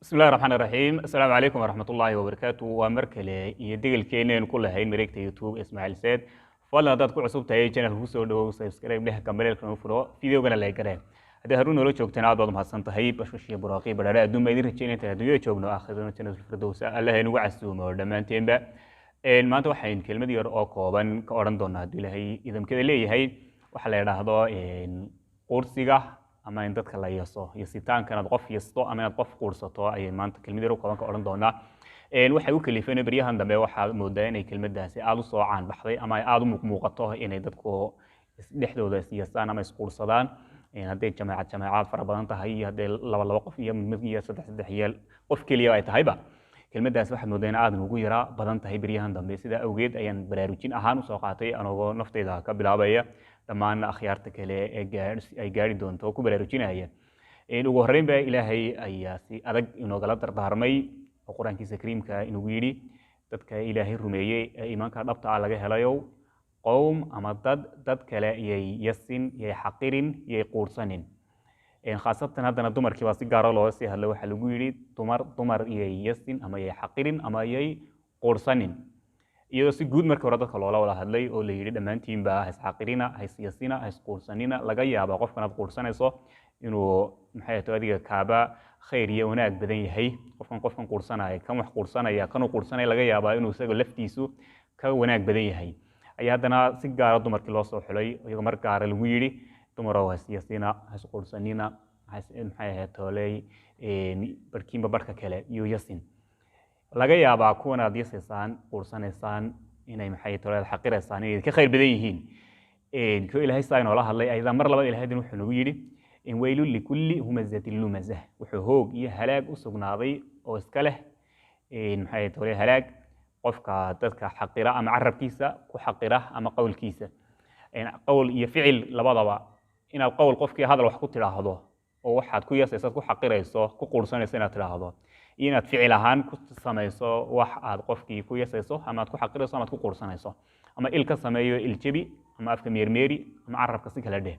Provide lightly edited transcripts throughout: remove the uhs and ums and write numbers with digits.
بسم الله الرحمن الرحيم السلام عليكم ورحمة الله وبركاته ومركلة يدقل كينين كل هاي مريكة يوتيوب إسماعيل سيد فلا داد كل عصوب تهي channel هوسو دو سبسكرايب له كمبلل كنو فرو فيديو قنا لايك كره هذا هارون ولو شوك تناد وضم حسن تهي بشوشي براقي بدر دوم ما يدير channel تهديو شوك نو آخرنا channel الفردوس الله هنو عسوم ودمان تيمبا ما توحين كلمة ديار أقوبان كأوران دونا دي لهي إذا كده ليه هاي وحلا هذا قرصيغا ama in dadka la yeeso yeesitaanka inaad qof yeesto ama inaad qof quursato ay maanta kelmadii kooban ka oran doonaa waxay u kalifeen bariyahan dambe waxa moodaa inay kelmadaasi aad u soo caan baxday ama ay aad u muuqato inay dadku dhexdooda isyeestaan ama isquursadaan haday jamaacad fara badan tahay haday laba qof iyo mid iyo saddex yeel qof kaliya ay tahayba kelmadaasi waxa moodaa in aad ugu yara badan tahay bariyahan dambe sida awgeed ayaan baraarujin ahaan u soo qaatay anagoo naftayda ka bilaabaya dhammaan akhyaarta kale ay gaari doonto ku baraarujinaya ugu horreyn baa ilaahay ayaa si adag inooga dardaarmay quraankiisa kariimka inuu yiri dadka ilaahay rumeeyay ee iimaanka dhabta ah laga helayo qowm ama dad kale yasin xaqirin quursanin khaasatan haddana dumarkii baa si gaar ah loo sii hadlay waxa lagu yiri dumar yasin ama xaqirin ama quursanin iyadoo si guud markii hore dadka loola wada hadlay oo la yiri dhamaantiin baa isxaqirina haysiyaasina isquursanina laga yaabo qofkan aad quursanayso inuu maxay tahay adiga kaaba khayr iyo wanaag badan yahay qofkan quursanaya kan wax quursanaya kan uu quursanaya laga yaabo inuu isaga laftiisu ka wanaag badan yahay ayaa haddana si gaar ah dumarkii loo soo xulay iyaga mar gaar ah lagu yiri dumaro haysiyaasina isquursanina maxay tahay barkiinba barka kale iyo yasin laga yaabaa kuwan aad yeesaysan quursanaysaan inay maxay tahay xaqiraysaan inay ka khayr badan yihiin ko ilaahay saa inoo la hadlay ayda mar laba ilaahay wuxuu nagu yiri in waylu likulli humazatin lumazah wuxuu hoog iyo halaag u sugnaaday oo iska leh maxay tahay halaag qofka dadka xaqira ama carabkiisa ku xaqira ama qowlkiisa qowl iyo ficil labadaba inaad qowl qofkii hadal wax ku tiraahdo oo waxaad ku yeesaysaa ku xaqirayso ku quursanayso inaad tiraahdo inaad ficil ahaan ku samayso wax aad qofkii ku yeesayso ama aad ku xaqirayso ama aad ku quursanayso ama il ka sameeyo il jabi ama afka meermeeri ama carabka si kala dheh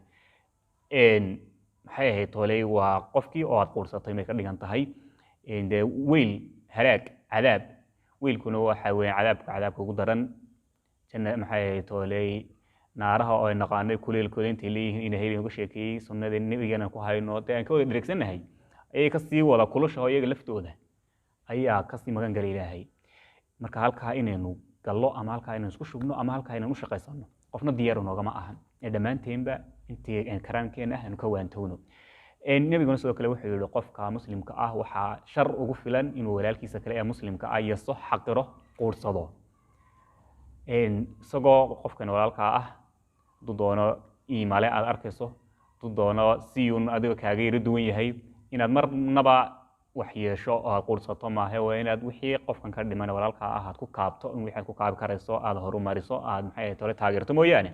maxay ahayd tolay waa qofkii oo aad quursatay may ka dhigan tahay weyl halaag cadaab weylkuna waxa weeye cadaabka ugu daran janna maxay ahayd tolay naaraha oo ay naqaanay kuleelkooda intay leeyihiin inay helayeen uga sheekeeyay sunnada nabigana ku hayno aan ka wada dhirgsanahay ayay ka sii wada kulusha iyaga laftooda ayaa ka sii magan galay ilaahay marka halka inaynu gallo ama halka inaynu isku shubno ama halka inaynu shaqaysano qofna diyaar noogama ahan dhamaanteynba intii aan karaankeena aanu ka waantowno nabiguna sidoo kale wuxuu yiri qofka muslimka ah waxa shar ugu filan inuu walaalkiisa kale ee muslimka ah yeeso xaqiro quursado isagoo qofkan walaalka ah doono iimaale aad arkayso doono siyun adiga kaaga yiri duwan yahay inaad marnaba wax yeesho oo quursato maahe waa inaad wixii qofkan ka dhiman walaalka ah aad ku kaabto in wixii ku kaabi karayso aad horumariso aad maxay tahay taageerto mooyaane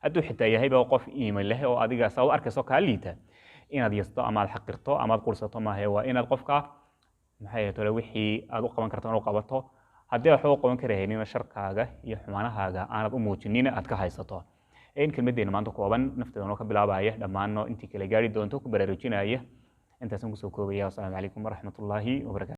hadduu xitaa yahay baa qof iimayl leh oo adiga saw arkayso ka liita inaad yeesto ama aad xaqirto ama aad quursato maahe waa inaad qofka maxay tahay wixii aad u qaban karto inuu qabato haddii wax uu qaban karaynin sharkaaga iyo xumaanahaaga aanad u muujinin aad ka haysato kelmadeena maanta kooban nafteedana ka bilaabaya dhammaan intii kala gaari doonto ku baraarujinaya انت سنكسو كوبيا والسلام عليكم ورحمة الله وبركاته.